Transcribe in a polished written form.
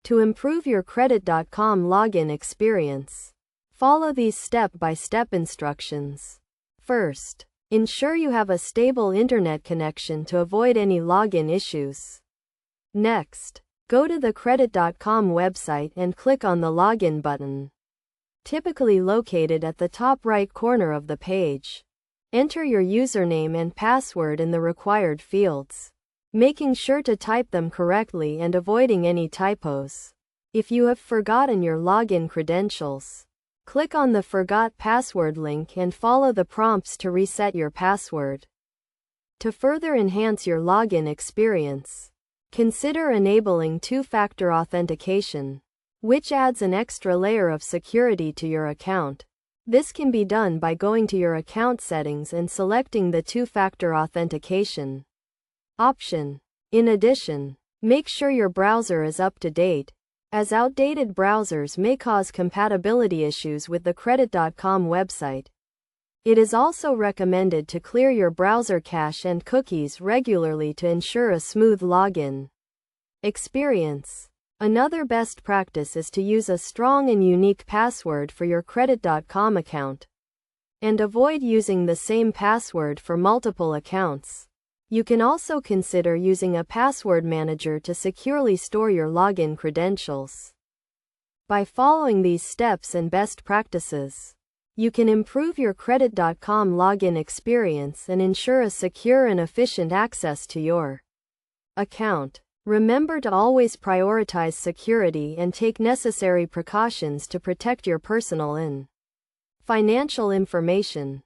To improve your Credit.com login experience, follow these step-by-step instructions. First, ensure you have a stable internet connection to avoid any login issues. Next, go to the Credit.com website and click on the Login button, typically located at the top right corner of the page. Enter your username and password in the required fields, making sure to type them correctly and avoiding any typos. If you have forgotten your login credentials, click on the Forgot Password link and follow the prompts to reset your password. To further enhance your login experience, consider enabling two-factor authentication, which adds an extra layer of security to your account. This can be done by going to your account settings and selecting the two-factor authentication option. In addition, make sure your browser is up to date, as outdated browsers may cause compatibility issues with the Credit.com website. It is also recommended to clear your browser cache and cookies regularly to ensure a smooth login experience. Another best practice is to use a strong and unique password for your Credit.com account, and avoid using the same password for multiple accounts. You can also consider using a password manager to securely store your login credentials. By following these steps and best practices, you can improve your Credit.com login experience and ensure a secure and efficient access to your account. Remember to always prioritize security and take necessary precautions to protect your personal and financial information.